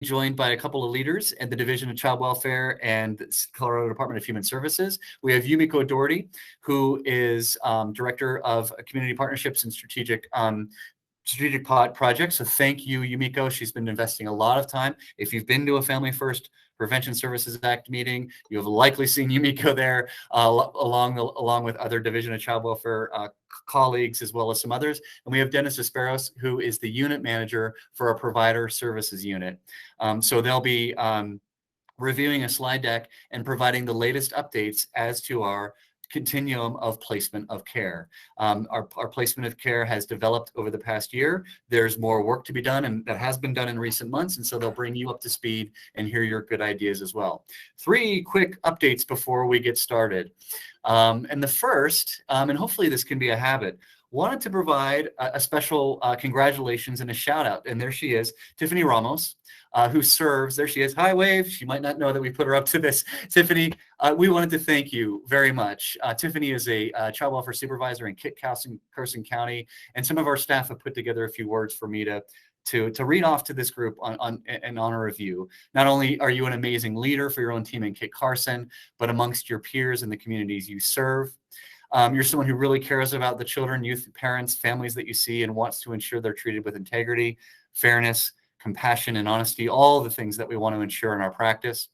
joined by a couple of leaders at the Division of Child Welfare and the Colorado Department of Human Services. We have Yumiko Doherty, who is Director of Community Partnerships and Strategic projects. So thank you, Yumiko. She's been investing a lot of time. If you've been to a Family First Prevention Services Act meeting, you have likely seen Yumiko there, along with other Division of Child Welfare colleagues, as well as some others. And we have Dennis Asperos, who is the unit manager for our provider services unit. So they'll be reviewing a slide deck and providing the latest updates as to our continuum of placement of care. Our placement of care has developed over the past year. There's more work to be done, and that has been done in recent months. And so they'll bring you up to speed and hear your good ideas as well. 3 quick updates before we get started. And the first, and hopefully this can be a habit, wanted to provide a special congratulations and a shout out. And there she is, Tiffany Ramos, who serves, there she is, hi wave. She might not know that we put her up to this. Tiffany, we wanted to thank you very much. Tiffany is a child welfare supervisor in Kit Carson County, and some of our staff have put together a few words for me to read off to this group in honor of you. Not only are you an amazing leader for your own team in Kit Carson, but amongst your peers in the communities you serve. You're someone who really cares about the children, youth, parents, families that you see, and wants to ensure they're treated with integrity, fairness, compassion, and honesty, all the things that we want to ensure in our practice.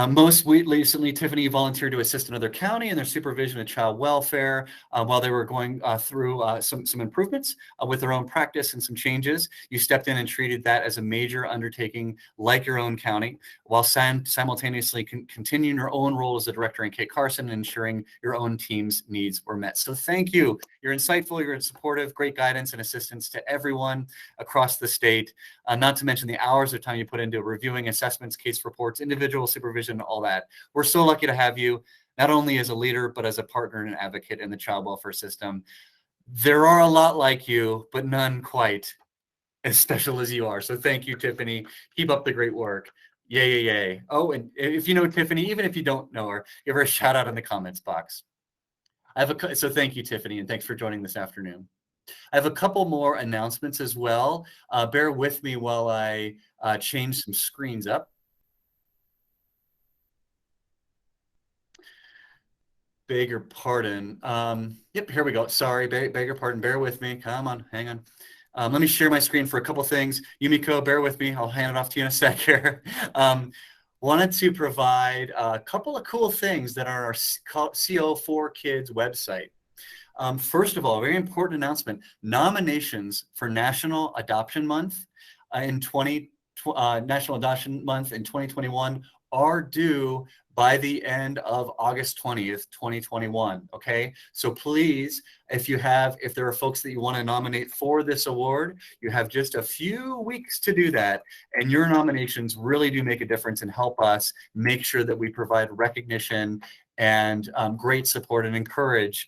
Most recently, Tiffany volunteered to assist another county in their supervision of child welfare while they were going through some improvements with their own practice and some changes. You stepped in and treated that as a major undertaking like your own county, while simultaneously continuing your own role as a director in Kit Carson and ensuring your own team's needs were met. So thank you. You're insightful, you're supportive, great guidance and assistance to everyone across the state, not to mention the hours of time you put into reviewing assessments, case reports, individual supervision, all that. We're so lucky to have you, not only as a leader, but as a partner and an advocate in the child welfare system. There are a lot like you, but none quite as special as you are. So thank you, Tiffany. Keep up the great work. Yay, yay, yay. Oh, and if you know Tiffany, even if you don't know her, give her a shout out in the comments box. So thank you, Tiffany, and thanks for joining this afternoon. I have a couple more announcements as well. Bear with me while I change some screens up. Beg your pardon. Yep, here we go. Sorry, beg your pardon. Bear with me. Come on, hang on. Let me share my screen for a couple things. Yumiko, bear with me. I'll hand it off to you in a sec here. Wanted to provide a couple of cool things that are our CO4 Kids website. First of all, very important announcement. Nominations for National Adoption Month National Adoption Month in 2021 are due by the end of August 20th, 2021. Okay, so please, if there are folks that you want to nominate for this award, you have just a few weeks to do that, and your nominations really do make a difference and help us make sure that we provide recognition and great support and encourage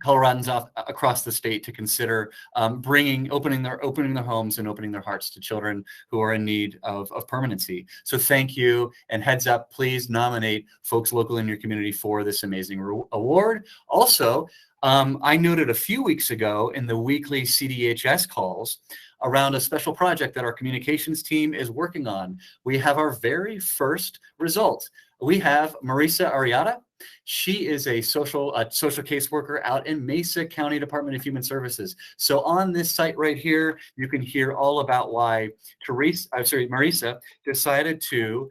Coloradans across the state to consider opening their homes and opening their hearts to children who are in need of permanency. So thank you, and heads up, please nominate folks local in your community for this amazing award. Also, I noted a few weeks ago in the weekly CDHS calls around a special project that our communications team is working on. We have our very first result. We have Marisa Ariada. She is a social caseworker out in Mesa County Department of Human Services. So on this site right here, you can hear all about why Marisa decided to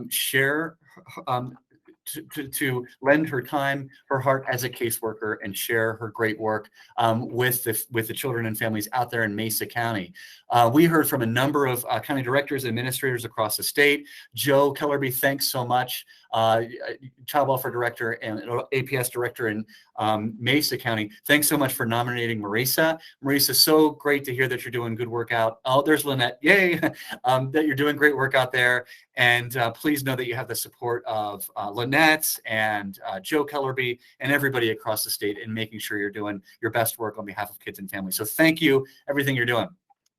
share to lend her time, her heart as a caseworker, and share her great work with the children and families out there in Mesa County. We heard from a number of county directors and administrators across the state. Joe Kellerby, thanks so much. Child Welfare Director and APS Director in Mesa County. Thanks so much for nominating Marisa. Marisa, so great to hear that you're doing good work out. Oh, there's Lynette. Yay! That you're doing great work out there. And please know that you have the support of Lynette and Joe Kellerby and everybody across the state in making sure you're doing your best work on behalf of kids and families. So thank you, everything you're doing.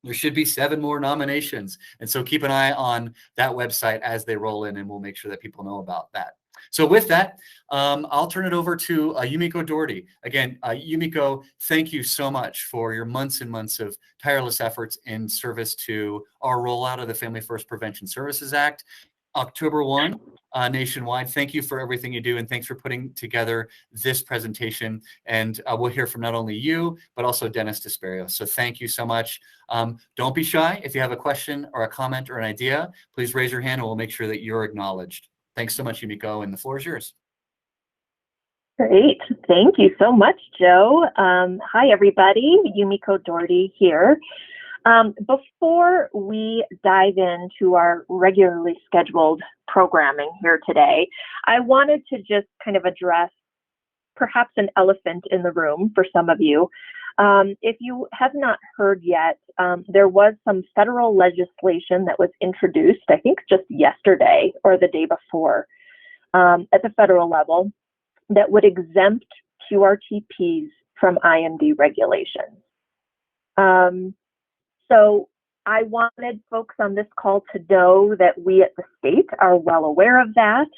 There should be 7 more nominations. And so keep an eye on that website as they roll in, and we'll make sure that people know about that. So with that, I'll turn it over to Yumiko Doherty. Again, Yumiko, thank you so much for your months and months of tireless efforts in service to our rollout of the Family First Prevention Services Act. October 1, nationwide. Thank you for everything you do, and thanks for putting together this presentation. And we'll hear from not only you, but also Dennis Desperio. So thank you so much. Don't be shy. If you have a question or a comment or an idea, please raise your hand and we'll make sure that you're acknowledged. Thanks so much, Yumiko, and the floor is yours. Great. Thank you so much, Joe. Hi, everybody. Yumiko Doherty here. Before we dive into our regularly scheduled programming here today, I wanted to just kind of address perhaps an elephant in the room for some of you. If you have not heard yet, there was some federal legislation that was introduced, I think just yesterday or the day before, at the federal level, that would exempt QRTPs from IMD regulations. So I wanted folks on this call to know that we at the state are well aware of that.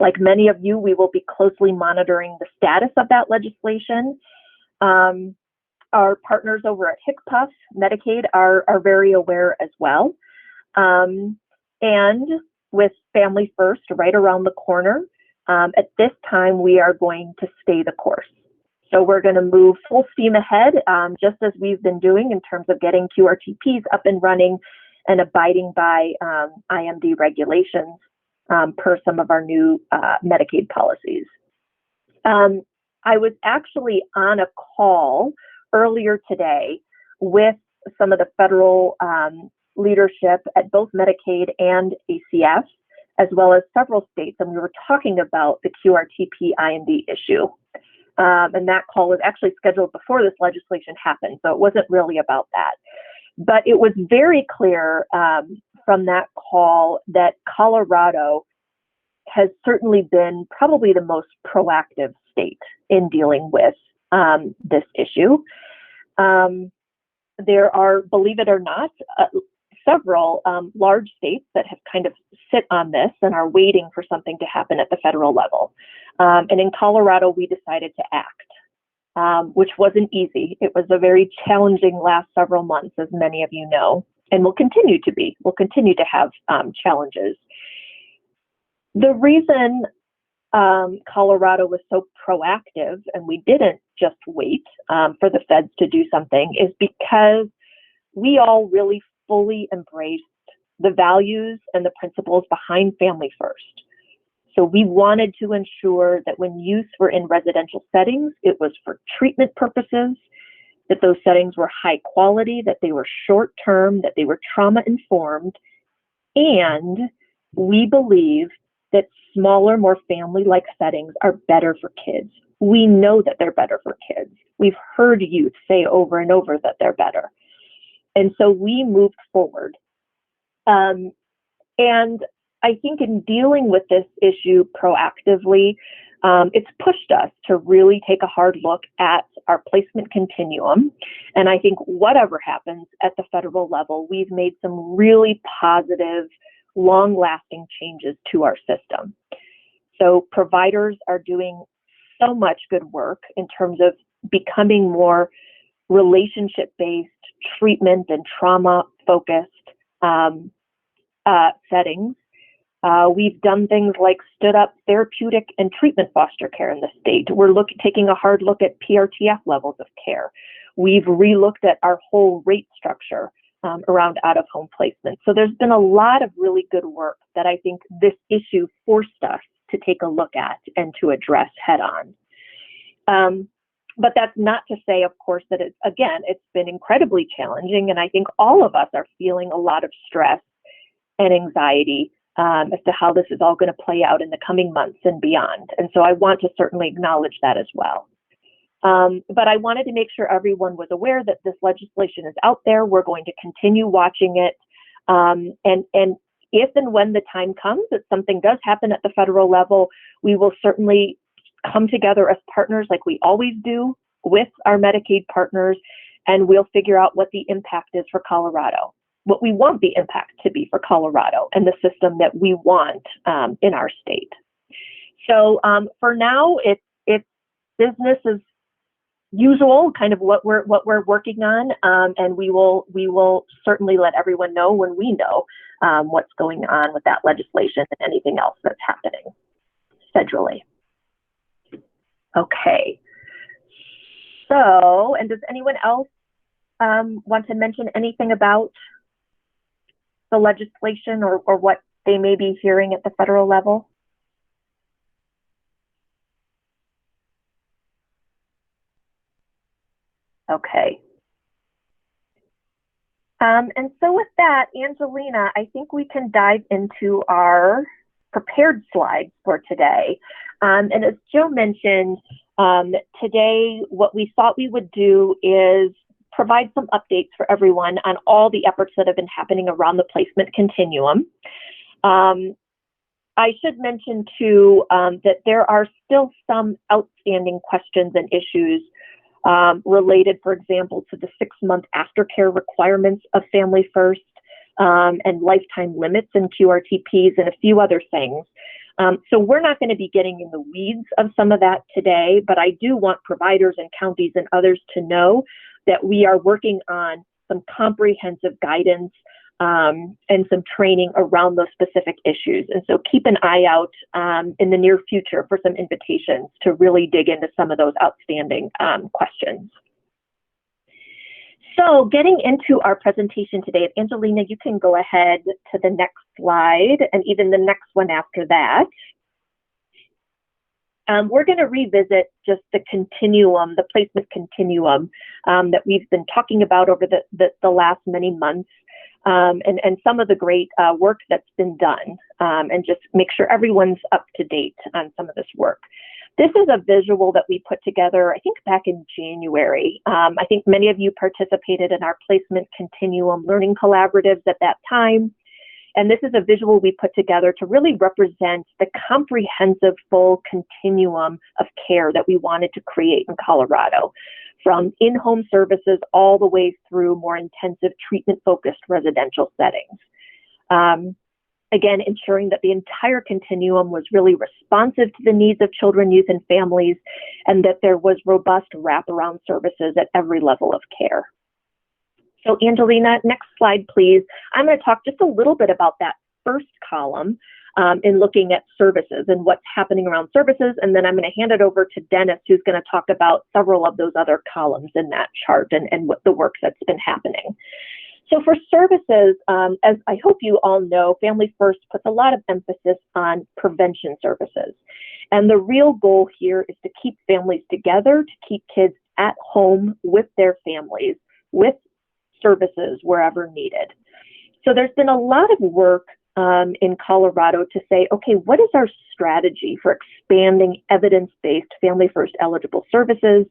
Like many of you, we will be closely monitoring the status of that legislation. Our partners over at HCPF, Medicaid, are very aware as well. And with Family First right around the corner, at this time, we are going to stay the course. So we're going to move full steam ahead, just as we've been doing in terms of getting QRTPs up and running and abiding by IMD regulations per some of our new Medicaid policies. I was actually on a call earlier today with some of the federal leadership at both Medicaid and ACF, as well as several states, and we were talking about the QRTP IMD issue. And that call was actually scheduled before this legislation happened, so it wasn't really about that. But it was very clear from that call that Colorado has certainly been probably the most proactive state in dealing with this issue. There are, believe it or not, several large states that have kind of sit on this and are waiting for something to happen at the federal level. And in Colorado, we decided to act, which wasn't easy. It was a very challenging last several months, as many of you know, and will continue to be. We'll continue to have challenges. The reason Colorado was so proactive and we didn't just wait for the feds to do something is because we all really fully embraced the values and the principles behind Family First. So we wanted to ensure that when youth were in residential settings, it was for treatment purposes, that those settings were high quality, that they were short-term, that they were trauma-informed, and we believe that smaller, more family-like settings are better for kids. We know that they're better for kids. We've heard youth say over and over that they're better. And so we moved forward. And I think in dealing with this issue proactively, it's pushed us to really take a hard look at our placement continuum. And I think whatever happens at the federal level, we've made some really positive, long-lasting changes to our system. So providers are doing so much good work in terms of becoming more relationship-based, treatment and trauma-focused settings. We've done things like stood up therapeutic and treatment foster care in the state. We're taking a hard look at PRTF levels of care. We've relooked at our whole rate structure around out-of-home placement. So there's been a lot of really good work that I think this issue forced us to take a look at and to address head-on. But that's not to say, of course, that it's been incredibly challenging, and I think all of us are feeling a lot of stress and anxiety as to how this is all going to play out in the coming months and beyond. And so I want to certainly acknowledge that as well. But I wanted to make sure everyone was aware that this legislation is out there. We're going to continue watching it. And if and when the time comes that something does happen at the federal level, we will certainly come together as partners like we always do with our Medicaid partners, and we'll figure out what the impact is for Colorado, what we want the impact to be for Colorado and the system that we want in our state. So for now, it's business as usual, kind of what we're working on, and we will certainly let everyone know when we know what's going on with that legislation and anything else that's happening federally. Okay. So, and does anyone else want to mention anything about the legislation or what they may be hearing at the federal level? Okay. And so with that, Angelina, I think we can dive into our prepared slides for today. And as Joe mentioned, today what we thought we would do is provide some updates for everyone on all the efforts that have been happening around the placement continuum. I should mention too that there are still some outstanding questions and issues related, for example, to the 6-month aftercare requirements of Family First and lifetime limits in QRTPs and a few other things. So we're not going to be getting in the weeds of some of that today, but I do want providers and counties and others to know that we are working on some comprehensive guidance and some training around those specific issues. And so keep an eye out in the near future for some invitations to really dig into some of those outstanding questions. So getting into our presentation today, Angelina, you can go ahead to the next slide and even the next one after that. We're going to revisit just the continuum, the placement continuum that we've been talking about over the last many months. And some of the great work that's been done, and just make sure everyone's up to date on some of this work. This is a visual that we put together, I think, back in January. I think many of you participated in our placement continuum learning collaboratives at that time. And this is a visual we put together to really represent the comprehensive full continuum of care that we wanted to create in Colorado, from in-home services all the way through more intensive treatment-focused residential settings. Again, ensuring that the entire continuum was really responsive to the needs of children, youth, and families, and that there was robust wraparound services at every level of care. So Angelina, next slide, please. I'm going to talk just a little bit about that first column in looking at services and what's happening around services, and then I'm going to hand it over to Dennis, who's going to talk about several of those other columns in that chart and what the work that's been happening. So for services, as I hope you all know, Family First puts a lot of emphasis on prevention services. And the real goal here is to keep families together, to keep kids at home with their families, with services wherever needed. So there's been a lot of work in Colorado to say, okay, what is our strategy for expanding evidence-based Family First eligible services?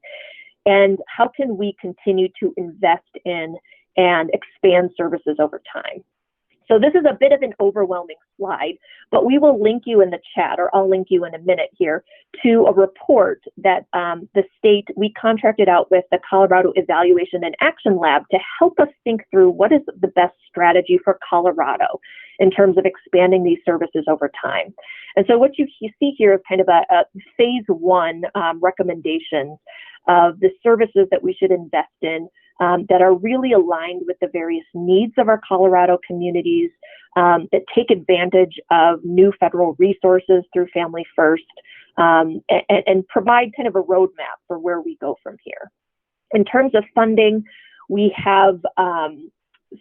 And how can we continue to invest in and expand services over time? So this is a bit of an overwhelming slide, but we will link you in the chat, or I'll link you in a minute here, to a report that the state, we contracted out with the Colorado Evaluation and Action Lab to help us think through what is the best strategy for Colorado in terms of expanding these services over time. And so what you see here is kind of a phase one recommendations of the services that we should invest in that are really aligned with the various needs of our Colorado communities, that take advantage of new federal resources through Family First, and provide kind of a roadmap for where we go from here. In terms of funding, we have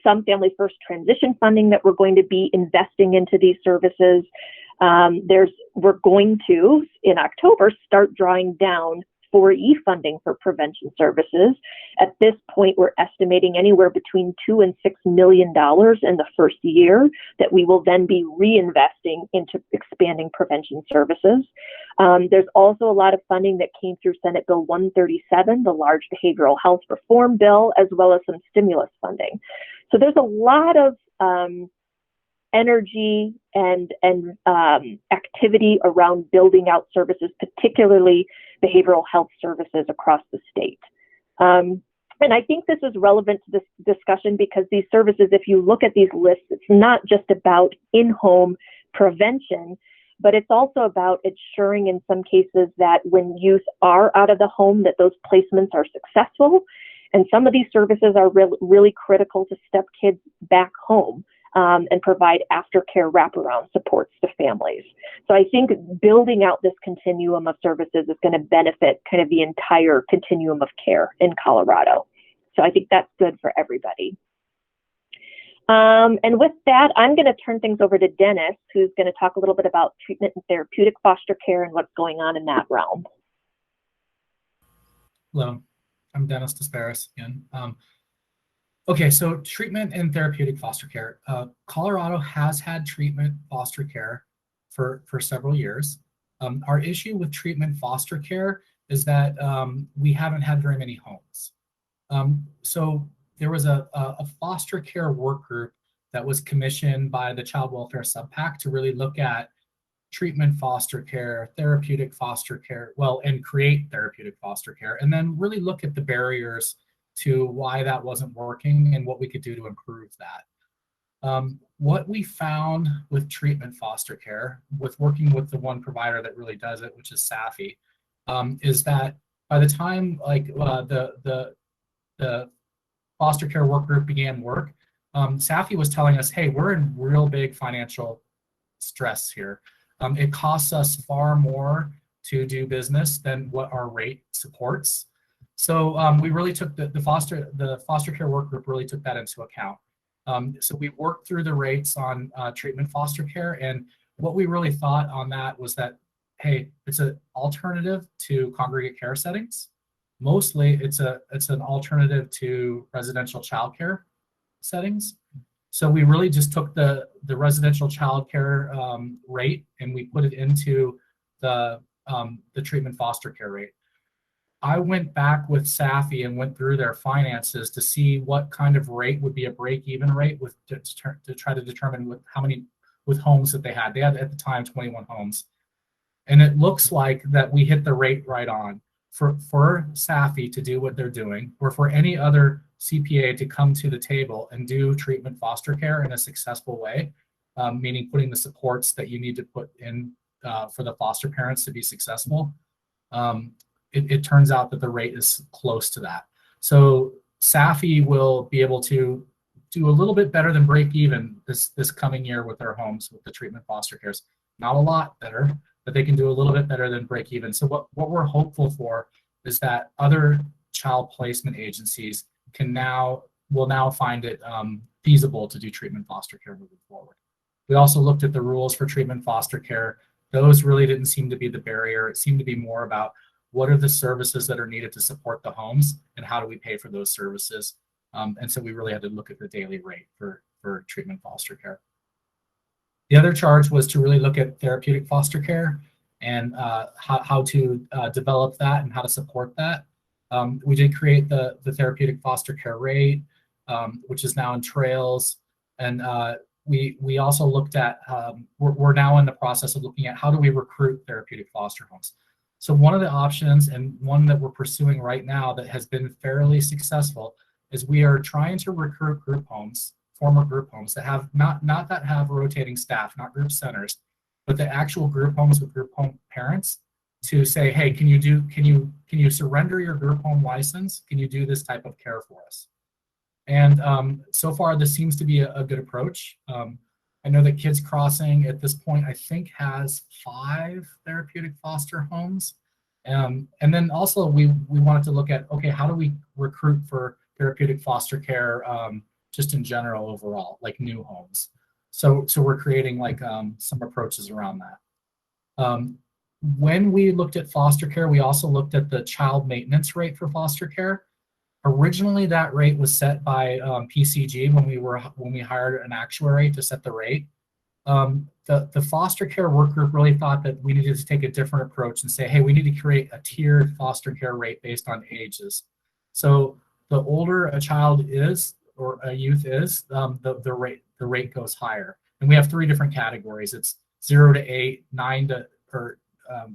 some Family First transition funding that we're going to be investing into these services. We're going to, in October, start drawing down 4E funding for prevention services. At this point, we're estimating anywhere between $2 and $6 million in the first year that we will then be reinvesting into expanding prevention services. There's also a lot of funding that came through Senate Bill 137, the large behavioral health reform bill, as well as some stimulus funding. So there's a lot of energy and activity around building out services, particularly behavioral health services across the state. And I think this is relevant to this discussion because these services, if you look at these lists, it's not just about in-home prevention. but it's also about ensuring in some cases that when youth are out of the home, that those placements are successful. And some of these services are really critical to step kids back home and provide aftercare wraparound supports to families. So I think building out this continuum of services is going to benefit kind of the entire continuum of care in Colorado. So I think that's good for everybody. And with that, I'm going to turn things over to Dennis, who's going to talk a little bit about treatment and therapeutic foster care and what's going on in that realm. Hello, I'm Dennis Desparis again. Okay, so treatment and therapeutic foster care. Colorado has had treatment foster care for several years. Our issue with treatment foster care is that we haven't had very many homes. So there was a foster care work group that was commissioned by the Child Welfare Subpac to really look at treatment foster care, therapeutic foster care, and create therapeutic foster care, and then really look at the barriers to why that wasn't working and what we could do to improve that. What we found with treatment foster care, with working with the one provider that really does it, which is SAFI, is that by the time the foster care work group began work, SAFI was telling us, hey, we're in real big financial stress here. It costs us far more to do business than what our rate supports. So we really took the foster care work group really took that into account. So we worked through the rates on treatment foster care, and what we really thought on that was that, hey, it's an alternative to congregate care settings. Mostly, it's an alternative to residential childcare settings. So we really just took the residential childcare rate and we put it into the treatment foster care rate. I went back with SAFI and went through their finances to see what kind of rate would be a break-even rate to try to determine how many homes that they had. They had at the time 21 homes, and it looks like that we hit the rate right on for SAFI to do what they're doing, or for any other CPA to come to the table and do treatment foster care in a successful way, meaning putting the supports that you need to put in for the foster parents to be successful. It turns out that the rate is close to that. So SAFI will be able to do a little bit better than break even this coming year with their homes, with the treatment foster cares. Not a lot better, but they can do a little bit better than break even. So what we're hopeful for is that other child placement agencies will now find it feasible to do treatment foster care moving forward. We also looked at the rules for treatment foster care. Those really didn't seem to be the barrier. It seemed to be more about what are the services that are needed to support the homes and how do we pay for those services. And so we really had to look at the daily rate for treatment foster care. The other charge was to really look at therapeutic foster care and how to develop that and how to support that. We did create the therapeutic foster care rate, which is now in trails. And we also looked at, we're now in the process of looking at how do we recruit therapeutic foster homes. So one of the options, and one that we're pursuing right now that has been fairly successful, is we are trying to recruit group homes, former group homes that have not that have rotating staff, not group centers, but the actual group homes with group home parents, to say, hey, can you surrender your group home license? Can you do this type of care for us? And so far, this seems to be a good approach. I know that Kids Crossing at this point, I think, has 5 therapeutic foster homes. And then also we wanted to look at, okay, how do we recruit for therapeutic foster care just in general overall, like new homes? So we're creating like some approaches around that. When we looked at foster care, we also looked at the child maintenance rate for foster care. Originally, that rate was set by PCG when we hired an actuary to set the rate. The foster care work group really thought that we needed to take a different approach and say, hey, we need to create a tiered foster care rate based on ages. So the older a child is or a youth is, the rate goes higher. And we have 3 different categories. It's 0 to 8,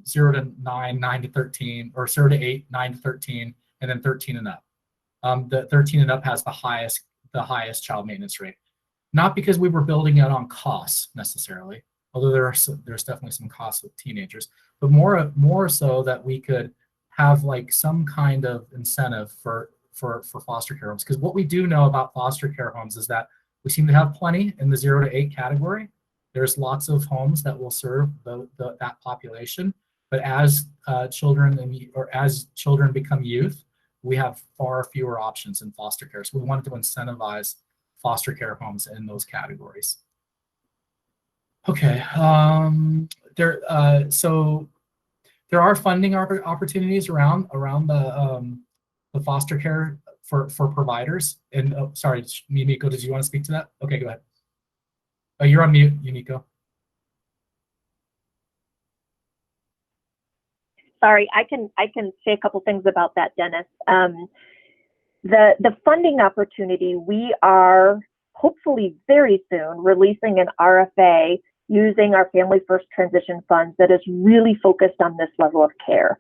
0 to 9, 9 to 13, or 0 to 8, 9 to 13, and then 13 and up. The 13 and up has the highest child maintenance rate. Not because we were building it on costs necessarily, although there's definitely some costs with teenagers, but more so that we could have like some kind of incentive for foster care homes. Because what we do know about foster care homes is that we seem to have plenty in the 0 to 8 category. There's lots of homes that will serve that population, but as children become youth, we have far fewer options in foster care. So we wanted to incentivize foster care homes in those categories. Okay, so there are funding opportunities around the foster care for providers. And oh, sorry, Mimiko, did you want to speak to that? Okay, go ahead. Oh, you're on mute, Yumiko. Sorry, I can say a couple things about that, Dennis. The funding opportunity, we are hopefully very soon releasing an RFA using our Family First Transition Funds that is really focused on this level of care,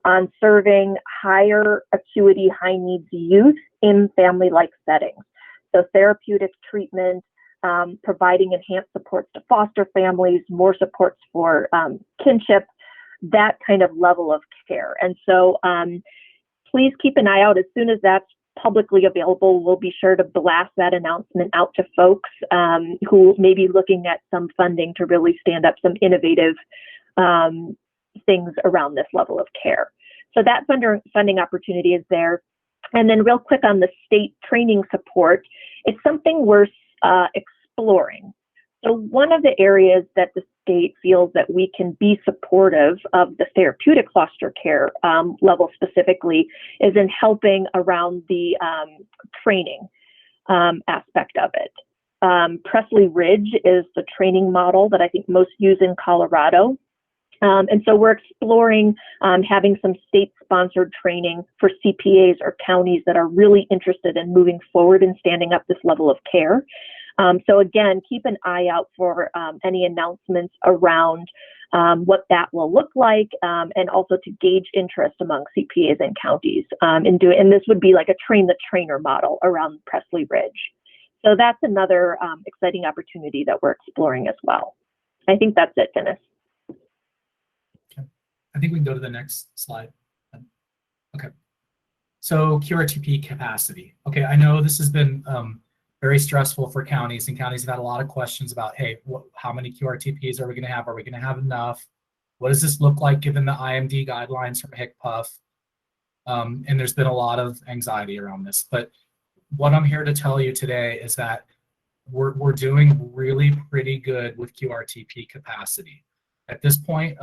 on serving higher acuity, high needs youth in family-like settings. So therapeutic treatment, providing enhanced supports to foster families, more supports for kinship, that kind of level of care. And so please keep an eye out. As soon as that's publicly available, we'll be sure to blast that announcement out to folks who may be looking at some funding to really stand up some innovative things around this level of care. So that funding opportunity is there. And then real quick on the state training support, it's something we're exploring. So one of the areas that the state feels that we can be supportive of the therapeutic foster care level specifically is in helping around the training aspect of it. Presley Ridge is the training model that I think most use in Colorado. And so we're exploring having some state-sponsored training for CPAs or counties that are really interested in moving forward and standing up this level of care. So again, keep an eye out for any announcements around what that will look like, and also to gauge interest among CPAs and counties and this would be like a train the trainer model around Presley Ridge. So that's another exciting opportunity that we're exploring as well. I think that's it, Dennis. Okay. I think we can go to the next slide. Okay. So QRTP capacity. Okay, I know this has been very stressful for counties, and counties have had a lot of questions about, hey, how many QRTPs are we going to have? Are we going to have enough? What does this look like given the IMD guidelines from HCPF? And there's been a lot of anxiety around this. But what I'm here to tell you today is that we're doing really pretty good with QRTP capacity. At this point,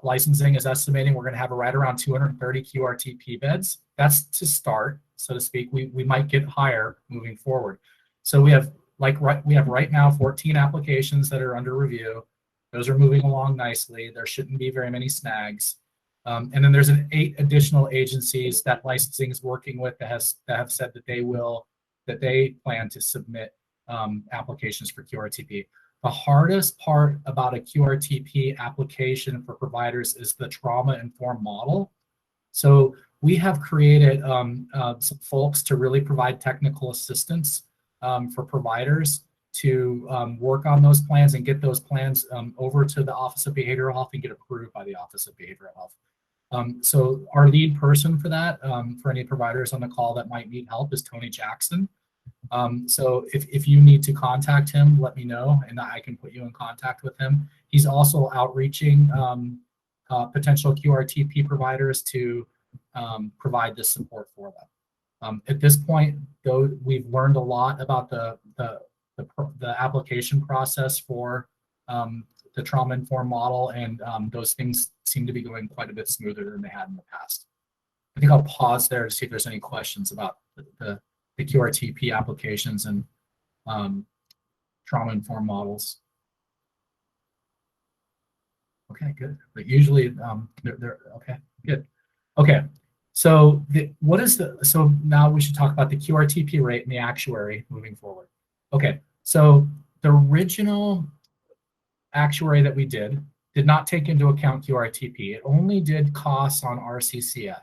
licensing is estimating we're going to have right around 230 QRTP beds. That's to start, so to speak. We might get higher moving forward. So we have right now 14 applications that are under review. Those are moving along nicely. There shouldn't be very many snags. And then there's 8 additional agencies that licensing is working with that have said that they plan to submit applications for QRTP. The hardest part about a QRTP application for providers is the trauma-informed model. So we have created some folks to really provide technical assistance for providers to work on those plans and get those plans over to the Office of Behavioral Health and get approved by the Office of Behavioral Health. So our lead person for that, for any providers on the call that might need help, is Tony Jackson. So if you need to contact him, let me know and I can put you in contact with him. He's also outreaching potential QRTP providers to provide this support for them. At this point, though, we've learned a lot about the application process for the trauma-informed model, and those things seem to be going quite a bit smoother than they had in the past. I think I'll pause there to see if there's any questions about the QRTP applications and trauma-informed models. Okay, good. But usually they're okay, good. Okay, so so now we should talk about the QRTP rate and the actuary moving forward. Okay, so the original actuary that we did not take into account QRTP. It only did costs on RCCF.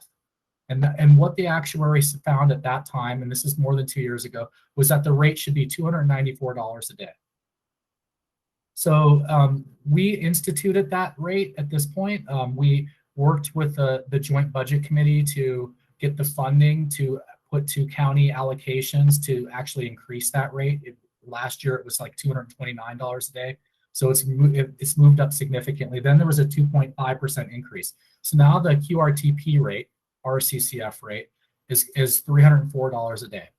And what the actuaries found at that time, and this is more than 2 years ago, was that the rate should be $294 a day. So we instituted that rate at this point. We worked with the Joint Budget Committee to get the funding to put to county allocations to actually increase that rate. Last year it was like $229 a day. So it's moved up significantly. Then there was a 2.5% increase. So now the QRTP rate, RCCF rate, is $304 a day.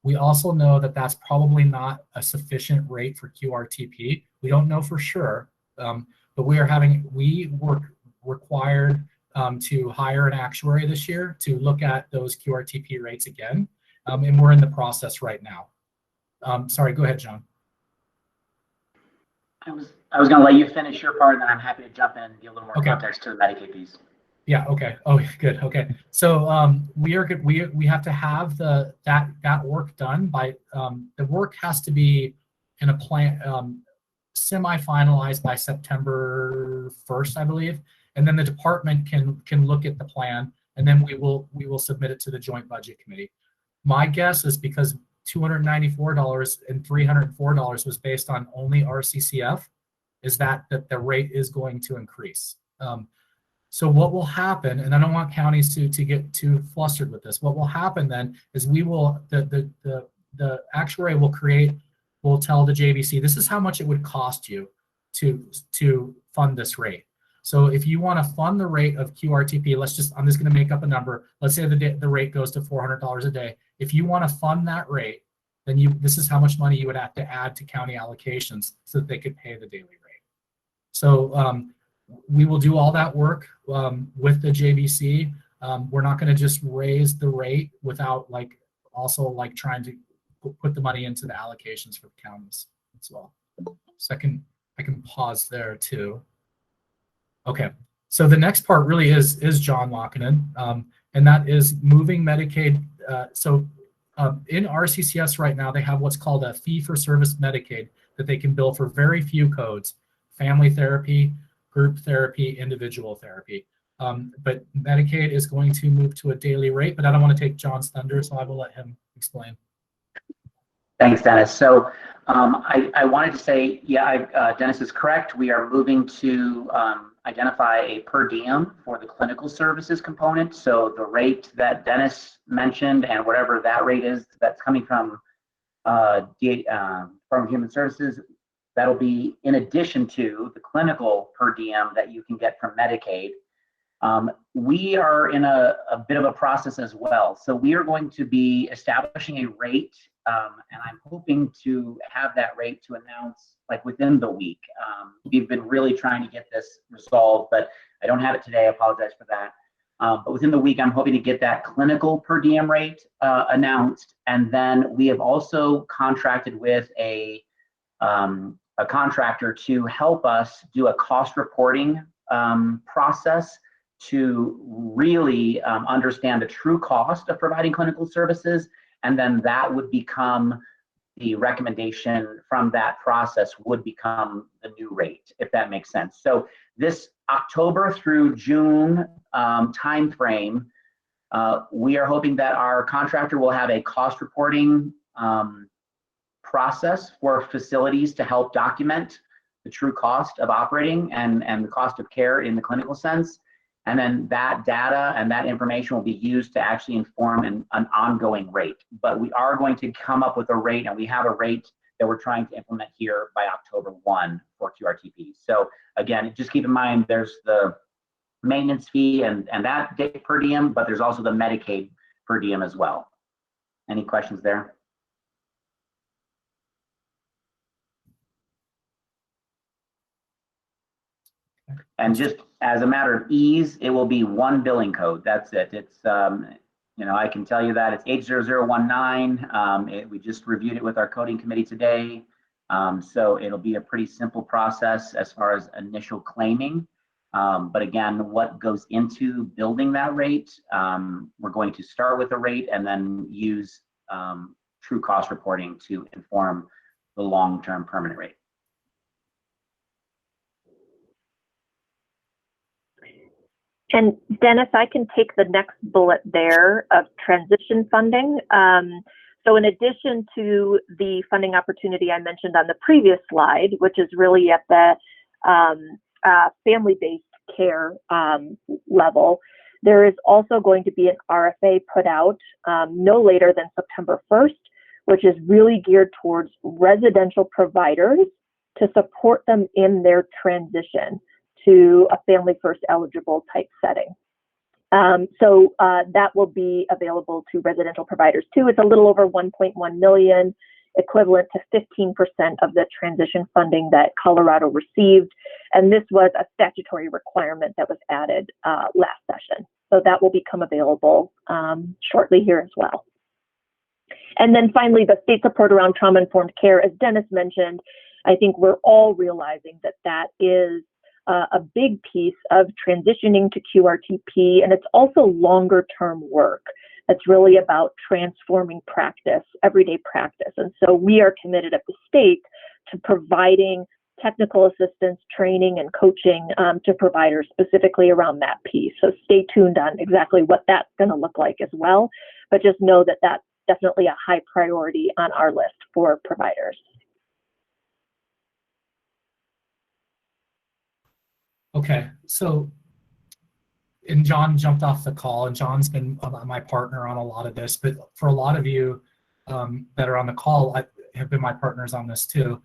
We also know that that's probably not a sufficient rate for QRTP. We don't know for sure, but we were required to hire an actuary this year to look at those QRTP rates again, and we're in the process right now. Sorry, go ahead, John. I was going to let you finish your part, and then I'm happy to jump in and give a little more context to the Medicaid piece. Yeah. Okay. Oh, good. Okay. So we have to have that work done by the work has to be in a plan semi-finalized by September 1st, I believe, and then the department can look at the plan, and then we will submit it to the Joint Budget Committee. My guess is because $294 and $304 was based on only RCCF, is that the rate is going to increase. So what will happen, and I don't want counties to get too flustered with this, what will happen then is the actuary will tell the JBC, this is how much it would cost you to fund this rate. So if you want to fund the rate of QRTP, I'm just going to make up a number. Let's say the rate goes to $400 a day. If you want to fund that rate, then this is how much money you would have to add to county allocations so that they could pay the daily rate. So we will do all that work with the JBC. We're not going to just raise the rate without also trying to put the money into the allocations for the counties as well. So I can pause there too. Okay, so the next part really is John Lockinen, and that is moving Medicaid. In RCCS right now, they have what's called a fee-for-service Medicaid that they can bill for very few codes: family therapy, group therapy, individual therapy. But Medicaid is going to move to a daily rate, but I don't want to take John's thunder, so I will let him explain. Thanks, Dennis. So I wanted to say, yeah, Dennis is correct. We are moving to identify a per diem for the clinical services component. So the rate that Dennis mentioned and whatever that rate is that's coming from Human Services, that'll be in addition to the clinical per diem that you can get from Medicaid. We are in a bit of a process as well. So we are going to be establishing a rate, and I'm hoping to have that rate to announce within the week. We've been really trying to get this resolved, but I don't have it today. I apologize for that. But within the week, I'm hoping to get that clinical per diem rate announced. And then we have also contracted with a contractor to help us do a cost reporting process to really understand the true cost of providing clinical services, and then that would become the recommendation from that process would become the new rate, if that makes sense. So this October through June timeframe, we are hoping that our contractor will have a cost reporting process for facilities to help document the true cost of operating and the cost of care in the clinical sense. And then that data and that information will be used to actually inform an ongoing rate. But we are going to come up with a rate, and we have a rate that we're trying to implement here by October 1 for QRTP. So again, just keep in mind there's the maintenance fee and that per diem, but there's also the Medicaid per diem as well. Any questions there? And just as a matter of ease, it will be one billing code. That's it. It's, I can tell you that it's 80019. We just reviewed it with our coding committee today. So it'll be a pretty simple process as far as initial claiming. But again, what goes into building that rate, we're going to start with a rate and then use true cost reporting to inform the long-term permanent rate. And Dennis, I can take the next bullet there of transition funding. So in addition to the funding opportunity I mentioned on the previous slide, which is really at the family-based care level, there is also going to be an RFA put out no later than September 1st, which is really geared towards residential providers to support them in their transition to a family first eligible type setting. So that will be available to residential providers too. It's a little over 1.1 million, equivalent to 15% of the transition funding that Colorado received. And this was a statutory requirement that was added last session. So that will become available shortly here as well. And then finally, the state support around trauma-informed care, as Dennis mentioned, I think we're all realizing that that is a big piece of transitioning to QRTP, and it's also longer term work. That's really about transforming practice, everyday practice. And so we are committed at the state to providing technical assistance, training, and coaching to providers specifically around that piece. So stay tuned on exactly what that's going to look like as well. But just know that that's definitely a high priority on our list for providers. Okay, so, and John jumped off the call, and John's been my partner on a lot of this, but for a lot of you that are on the call, I have been my partners on this too.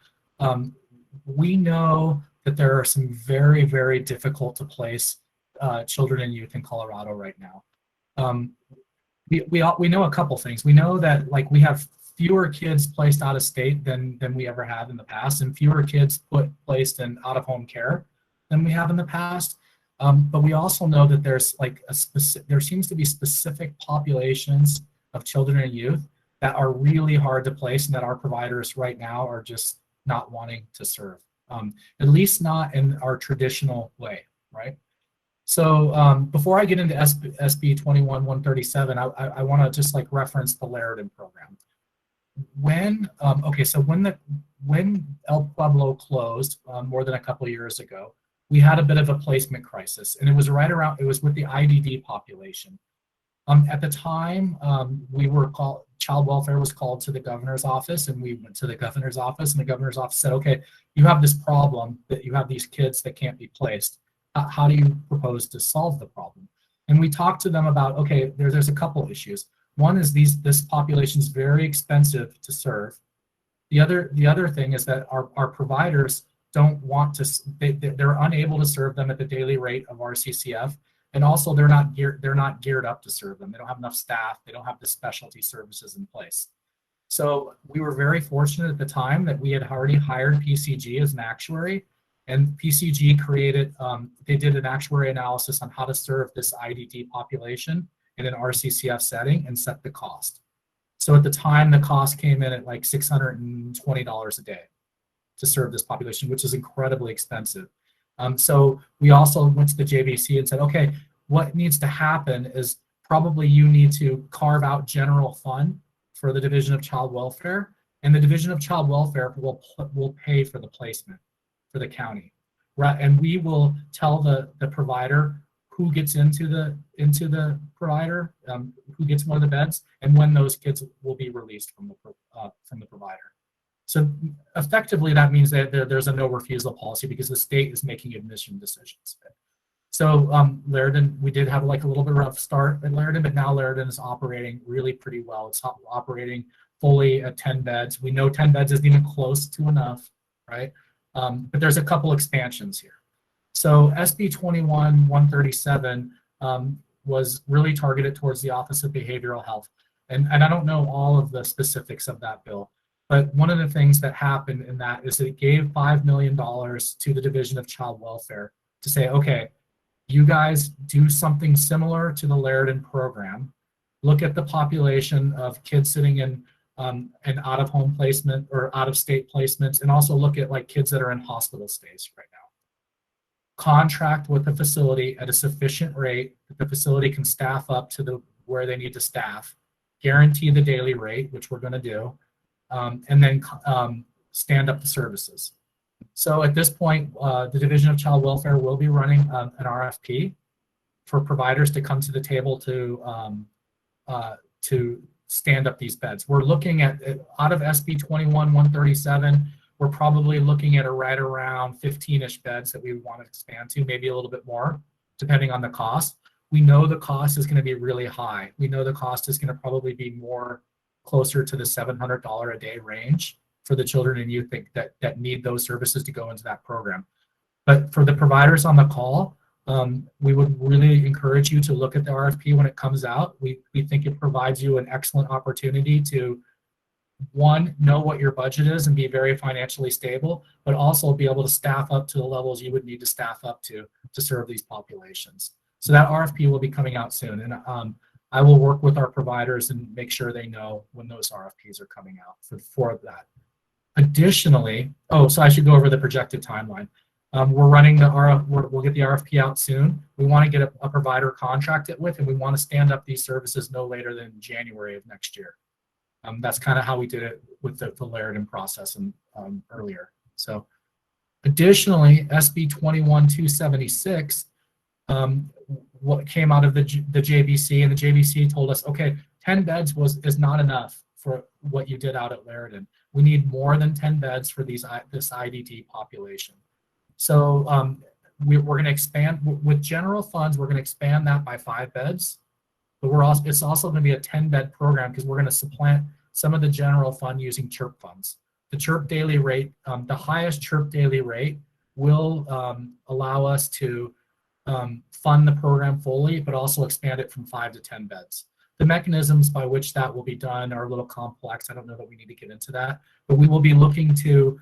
We know that there are some very, very difficult to place children and youth in Colorado right now. We know a couple things. We know that we have fewer kids placed out of state than we ever have in the past, and fewer kids placed in out of home care than we have in the past. But we also know that there's there seems to be specific populations of children and youth that are really hard to place and that our providers right now are just not wanting to serve, at least not in our traditional way, right? So before I get into SB 21-137, I want to just reference the Laredin program. When El Pueblo closed more than a couple of years ago, we had a bit of a placement crisis, and it was it was with the IDD population. At the time, child welfare was called to the governor's office, and we went to the governor's office, and the governor's office said, okay, you have this problem that you have these kids that can't be placed. How do you propose to solve the problem? And we talked to them about, okay, there's a couple issues. One is this population is very expensive to serve. The other thing is that our providers don't want to, they're unable to serve them at the daily rate of RCCF, and also they're not geared up to serve them. They don't have enough staff. They don't have the specialty services in place. So we were very fortunate at the time that we had already hired PCG as an actuary, and PCG created, they did an actuary analysis on how to serve this IDD population in an RCCF setting and set the cost. So at the time, the cost came in at $620 a day to serve this population, which is incredibly expensive. So we also went to the JBC and said, okay, what needs to happen is probably you need to carve out general fund for the Division of Child Welfare, and the Division of Child Welfare will pay for the placement for the county, right? And we will tell the provider who gets into the provider, who gets one of the beds, and when those kids will be released from the provider. So effectively, that means that there's a no refusal policy because the state is making admission decisions. So Laredin, we did have a little bit of a rough start at Laredin, but now Laredin is operating really pretty well. It's operating fully at 10 beds. We know 10 beds isn't even close to enough, right? But there's a couple expansions here. So SB 21-137 was really targeted towards the Office of Behavioral Health. And I don't know all of the specifics of that bill, but one of the things that happened in that is that it gave $5 million to the Division of Child Welfare to say, okay, you guys do something similar to the Laredin program. Look at the population of kids sitting in an out-of-home placement or out-of-state placements, and also look at kids that are in hospital stays right now. Contract with the facility at a sufficient rate that the facility can staff up to where they need to staff, guarantee the daily rate, which we're going to do, and then stand up the services. So at this point, the Division of Child Welfare will be running an RFP for providers to come to the table to stand up these beds. We're looking at, out of SB 21-137, we're probably looking at right around 15-ish beds that we want to expand to, maybe a little bit more, depending on the cost. We know the cost is going to be really high. We know the cost is going to probably be more closer to the $700 a day range for the children and youth that need those services to go into that program. But for the providers on the call, we would really encourage you to look at the RFP when it comes out. We think it provides you an excellent opportunity to, one, know what your budget is and be very financially stable, but also be able to staff up to the levels you would need to staff up to serve these populations. So that RFP will be coming out soon, and I will work with our providers and make sure they know when those RFPs are coming out for that. Additionally, so I should go over the projected timeline. We're running we'll get the RFP out soon. We want to get a provider contracted with, and we want to stand up these services no later than January of next year. That's kind of how we did it with the Laredon process and earlier. So additionally, SB 21-276, what came out of the JBC, and the JBC told us, okay, 10 beds is not enough for what you did out at Laredon. We need more than 10 beds for this IDD population. So we're going to expand with general funds. We're going to expand that by 5 beds, but it's also going to be a 10-bed program because we're going to supplant some of the general fund using CHIRP funds. The CHIRP daily rate, the highest CHIRP daily rate, will allow us to fund the program fully, but also expand it from 5 to 10 beds. The mechanisms by which that will be done are a little complex. I don't know that we need to get into that, but we will be looking to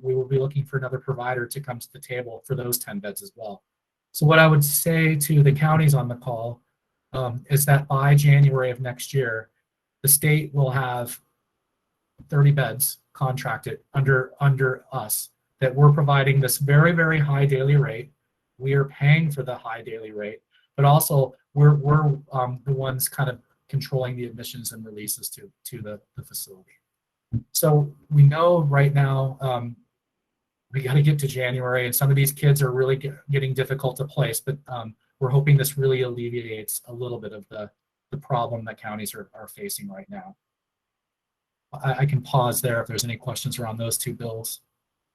we will be looking for another provider to come to the table for those 10 beds as well. So what I would say to the counties on the call is that by January of next year, the state will have 30 beds contracted under us, that we're providing this very, very high daily rate. We are paying for the high daily rate, but also we're the ones kind of controlling the admissions and releases to the facility. So we know right now we got to get to January, and some of these kids are really getting difficult to place, but we're hoping this really alleviates a little bit of the problem that counties are facing right now. I can pause there if there's any questions around those 2 bills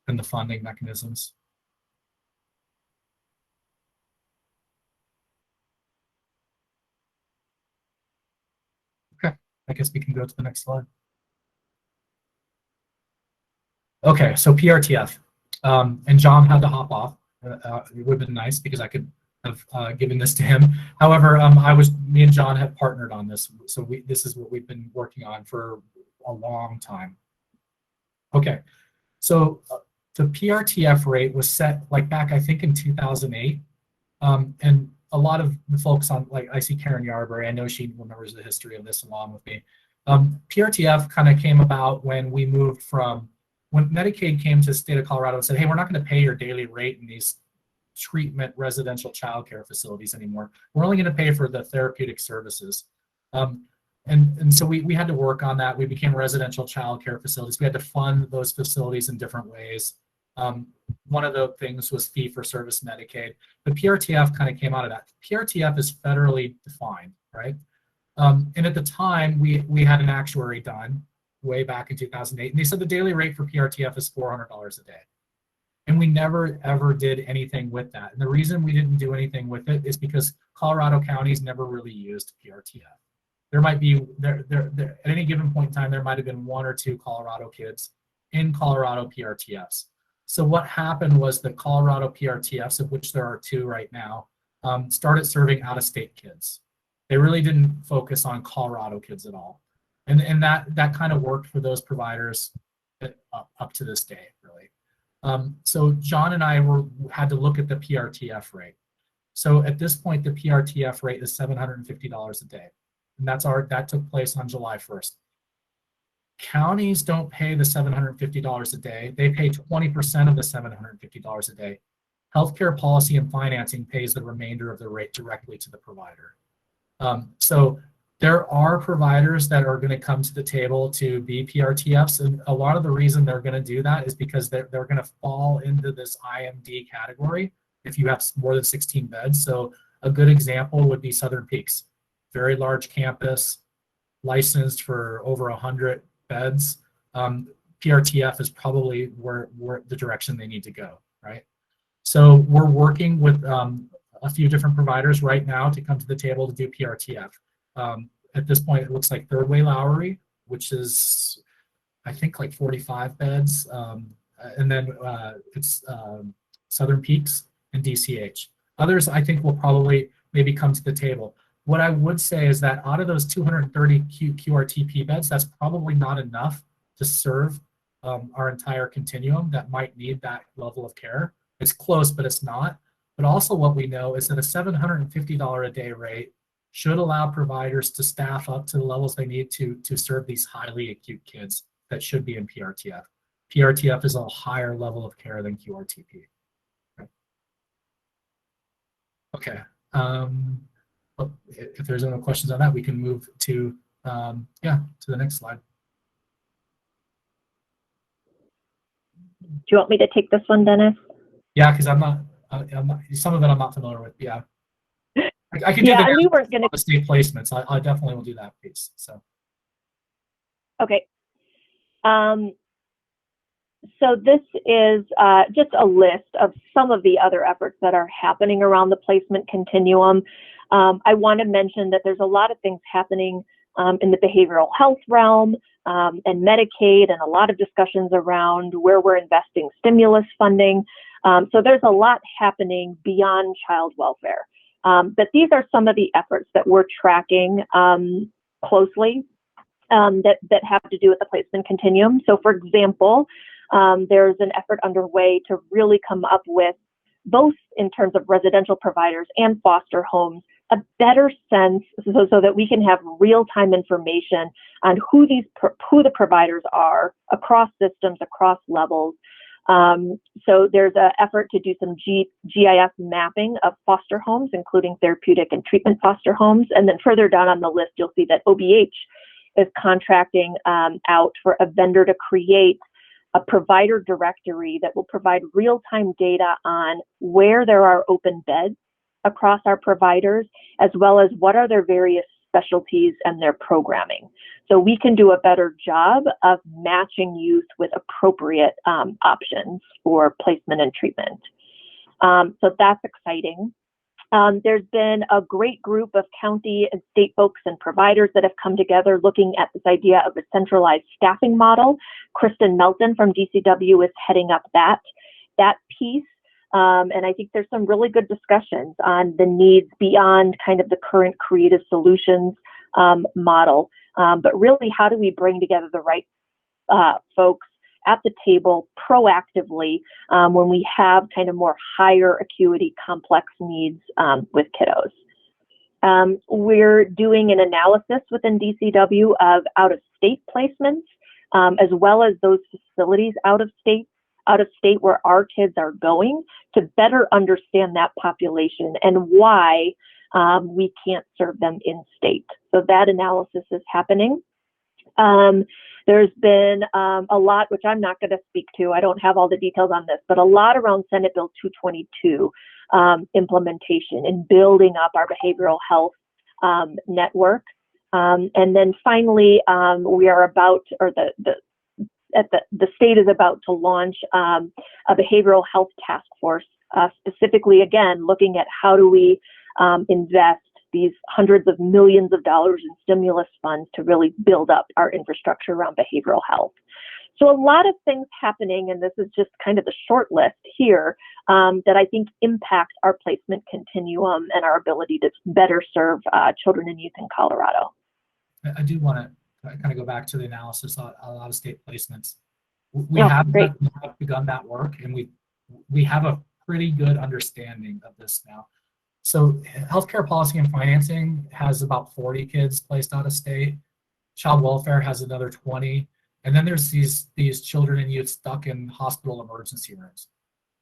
and the funding mechanisms. Okay, I guess we can go to the next slide. Okay, so PRTF, and John had to hop off. It would have been nice because I could have given this to him. However, me and John have partnered on this, so this is what we've been working on for a long time. Okay, so the PRTF rate was set back, I think, in 2008, and a lot of the folks on, I see Karen Yarberry, I know she remembers the history of this along with me. PRTF kind of came about when we moved from, when Medicaid came to the state of Colorado and said, hey, we're not going to pay your daily rate in these treatment residential childcare facilities anymore. We're only going to pay for the therapeutic services. And so we had to work on that. We became residential childcare facilities. We had to fund those facilities in different ways. One of the things was fee-for-service Medicaid. The PRTF kind of came out of that. PRTF is federally defined, right? And at the time, we had an actuary done way back in 2008, and they said the daily rate for PRTF is $400 a day. And we never, ever did anything with that. And the reason we didn't do anything with it is because Colorado counties never really used PRTF. There might be, at any given point in time, there might have been 1 or 2 Colorado kids in Colorado PRTFs. So what happened was the Colorado PRTFs, of which there are 2 right now, started serving out-of-state kids. They really didn't focus on Colorado kids at all. And that kind of worked for those providers up to this day, really. So John and I had to look at the PRTF rate. So at this point, the PRTF rate is $750 a day. And that took place on July 1st. Counties don't pay the $750 a day. They pay 20% of the $750 a day. Healthcare policy and financing pays the remainder of the rate directly to the provider. So there are providers that are going to come to the table to be PRTFs, and a lot of the reason they're going to do that is because they're going to fall into this IMD category if you have more than 16 beds. So a good example would be Southern Peaks, very large campus, licensed for over 100 beds, PRTF is probably where the direction they need to go, right? So we're working with a few different providers right now to come to the table to do PRTF. At this point, it looks like Third Way Lowry, which is, I think, like 45 beds, and then it's Southern Peaks and DCH. Others, I think, will probably maybe come to the table. What I would say is that out of those 230 QRTP beds, that's probably not enough to serve our entire continuum that might need that level of care. It's close, but it's not. But also what we know is that a $750 a day rate should allow providers to staff up to the levels they need to serve these highly acute kids that should be in PRTF. PRTF is a higher level of care than QRTP. Okay. If there's no questions on that, we can move to to the next slide. Do you want me to take this one, Dennis? Yeah, because I'm not some of it I'm not familiar with. Yeah, I can do yeah, we weren't going the state placements. I definitely will do that piece. So okay. So this is just a list of some of the other efforts that are happening around the placement continuum. I want to mention that there's a lot of things happening in the behavioral health realm and Medicaid, and a lot of discussions around where we're investing stimulus funding. So there's a lot happening beyond child welfare. But these are some of the efforts that we're tracking closely that have to do with the placement continuum. So for example, there's an effort underway to really come up with, both in terms of residential providers and foster homes, a better sense so that we can have real-time information on who the providers are across systems, across levels. So there's an effort to do some GIS mapping of foster homes, including therapeutic and treatment foster homes. And then further down on the list, you'll see that OBH is contracting out for a vendor to create a provider directory that will provide real-time data on where there are open beds across our providers, as well as what are their various specialties and their programming. So we can do a better job of matching youth with appropriate options for placement and treatment. So that's exciting. There's been a great group of county and state folks and providers that have come together looking at this idea of a centralized staffing model. Kristen Melton from DCW is heading up that piece. And I think there's some really good discussions on the needs beyond kind of the current creative solutions model. But really, how do we bring together the right folks at the table proactively when we have kind of more higher acuity complex needs with kiddos. We're doing an analysis within DCW of out-of-state placements, as well as those facilities out of state where our kids are going, to better understand that population and why we can't serve them in state. So that analysis is happening. There's been a lot, which I'm not going to speak to, I don't have all the details on this, but a lot around Senate Bill 222 implementation and building up our behavioral health network. And then finally, we are about, or the state is about to launch a behavioral health task force, specifically, again, looking at how do we invest these hundreds of millions of dollars in stimulus funds to really build up our infrastructure around behavioral health. So a lot of things happening, and this is just kind of the short list here, that I think impact our placement continuum and our ability to better serve children and youth in Colorado. I do want to kind of go back to the analysis on a lot of state placements. We have begun that work, and we have a pretty good understanding of this now. So healthcare policy and financing has about 40 kids placed out of state. Child welfare has another 20. And then there's these children and youth stuck in hospital emergency rooms.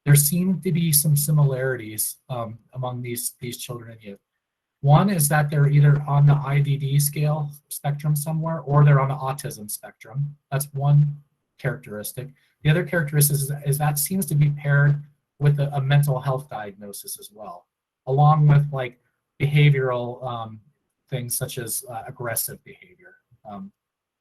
There seem to be some similarities among these children and youth. One is that they're either on the IDD scale spectrum somewhere, or they're on the autism spectrum. That's one characteristic. The other characteristic is that seems to be paired with a mental health diagnosis as well, along with like behavioral things such as aggressive behavior.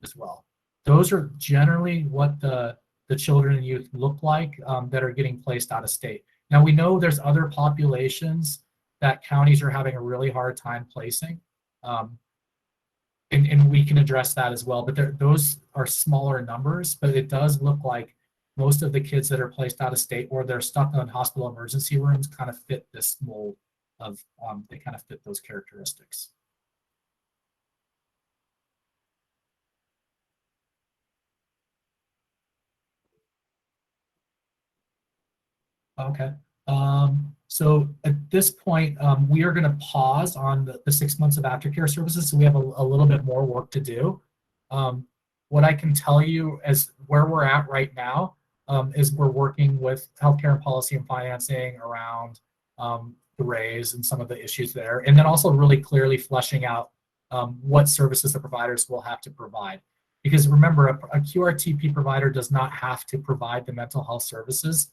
as well. Those are generally what the children and youth look like that are getting placed out of state. Now we know there's other populations that counties are having a really hard time placing, and we can address that as well. But those are smaller numbers, but it does look like most of the kids that are placed out of state or they're stuck in hospital emergency rooms kind of fit this mold of, they kind of fit those characteristics. Okay. So at this point, we are going to pause on the 6 months of aftercare services. So we have a little bit more work to do. What I can tell you as where we're at right now is we're working with healthcare and policy and financing around the raise and some of the issues there. And then also really clearly fleshing out what services the providers will have to provide. Because remember, a QRTP provider does not have to provide the mental health services.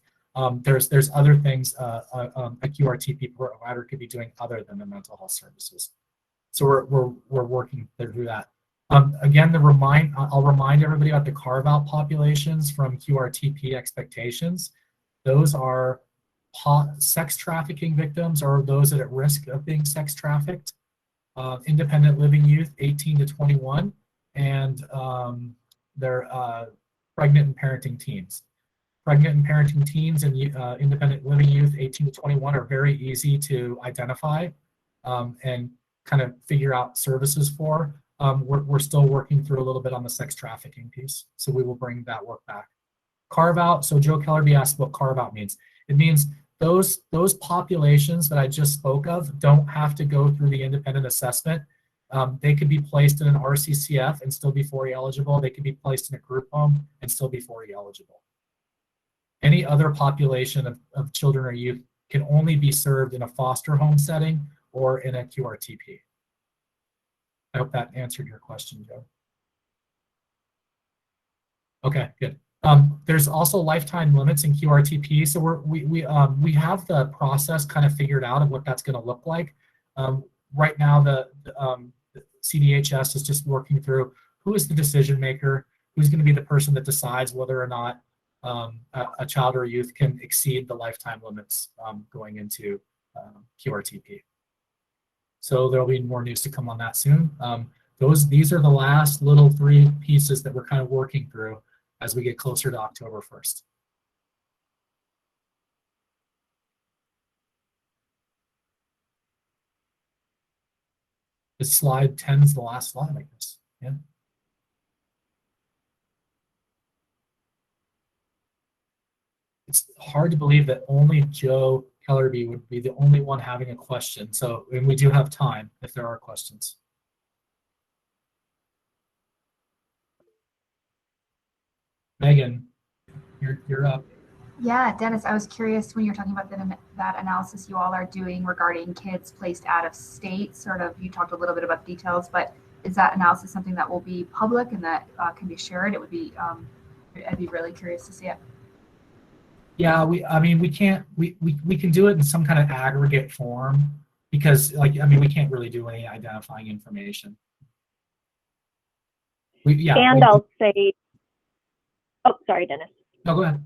There's other things a QRTP provider could be doing other than the mental health services. So we're working through that. Again, I'll remind everybody about the carve-out populations from QRTP expectations. Those are sex trafficking victims or those that are at risk of being sex trafficked, independent living youth 18 to 21, and they're pregnant and parenting teens. Pregnant and parenting teens and independent living youth 18 to 21 are very easy to identify and kind of figure out services for. We're still working through a little bit on the sex trafficking piece, so we will bring that work back. Carve-out, so Joe Kellerby asked what carve-out means. It means those populations that I just spoke of don't have to go through the independent assessment. They could be placed in an RCCF and still be 4E eligible. They could be placed in a group home and still be 4E eligible. Any other population of children or youth can only be served in a foster home setting or in a QRTP. I hope that answered your question, Joe. Okay, good. There's also lifetime limits in QRTP, so we have the process kind of figured out of what that's going to look like. Right now, the CDHS is just working through who is the decision maker, who's going to be the person that decides whether or not a child or youth can exceed the lifetime limits going into QRTP. So there'll be more news to come on that soon. These are the last little 3 pieces that we're kind of working through as we get closer to October 1st. This slide 10 is the last slide, I guess. Yeah. It's hard to believe that only Joe Kellerby would be the only one having a question. So, and we do have time if there are questions. Megan, you're up. Yeah, Dennis, I was curious when you're talking about that analysis you all are doing regarding kids placed out of state. Sort of, you talked a little bit about details, but is that analysis something that will be public and that can be shared? It would be, I'd be really curious to see it. Yeah, I mean, we can do it in some kind of aggregate form because, like, I mean, we can't really do any identifying information. I'll say, oh, sorry, Dennis. No, go ahead.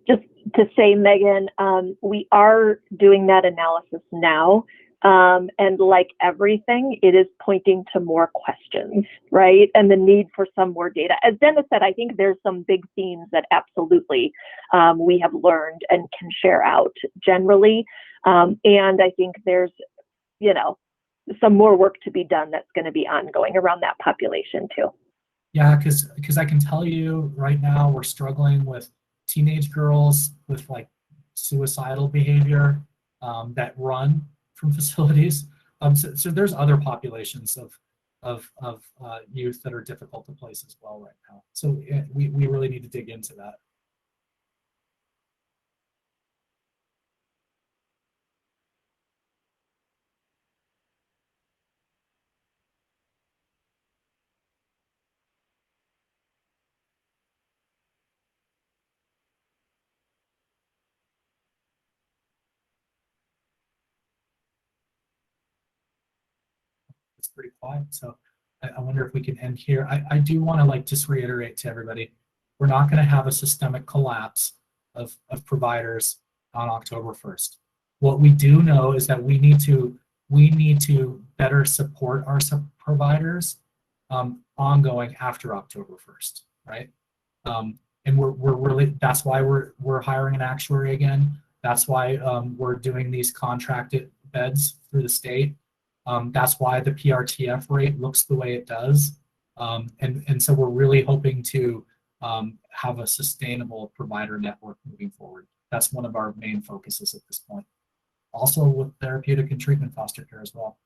Just to say, Megan, we are doing that analysis now. And like everything, it is pointing to more questions, right? And the need for some more data. As Dennis said, I think there's some big themes that absolutely we have learned and can share out generally. And I think there's, some more work to be done that's going to be ongoing around that population too. Yeah, because I can tell you right now we're struggling with teenage girls with like suicidal behavior that run from facilities. So there's other populations of youth that are difficult to place as well right now. So we really need to dig into that. It's pretty quiet. So I wonder if we can end here. I do want to like just reiterate to everybody, we're not going to have a systemic collapse of providers on October 1st. What we do know is that we need to better support our providers ongoing after October 1st, right? And we're really, that's why we're hiring an actuary again. That's why we're doing these contracted beds through the state. That's why the PRTF rate looks the way it does. And so we're really hoping to have a sustainable provider network moving forward. That's one of our main focuses at this point. Also with therapeutic and treatment foster care as well.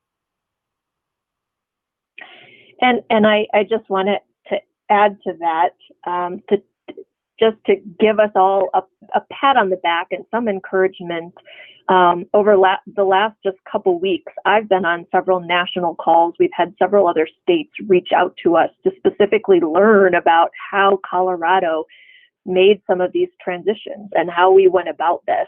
And I just wanted to add to that, to give us all a pat on the back and some encouragement. Over the last just couple weeks, I've been on several national calls. We've had several other states reach out to us to specifically learn about how Colorado made some of these transitions and how we went about this.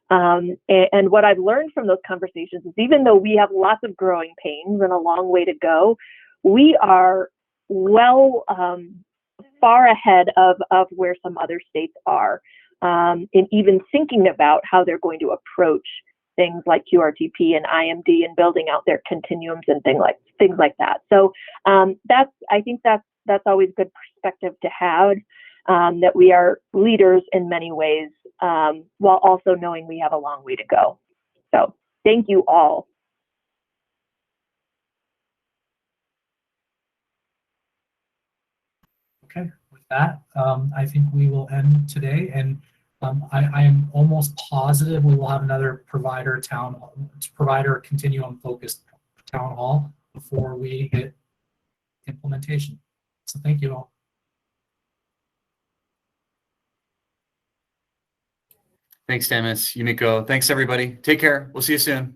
And what I've learned from those conversations is even though we have lots of growing pains and a long way to go, we are far ahead of where some other states are, in even thinking about how they're going to approach things like QRTP and IMD and building out their continuums and things like that. So I think that's always good perspective to have, that we are leaders in many ways, while also knowing we have a long way to go. So thank you all. Okay, with that, I think we will end today, and I am almost positive we will have another provider continuum focused town hall before we hit implementation. So thank you all. Thanks, Demis, Yumiko. Thanks, everybody. Take care. We'll see you soon.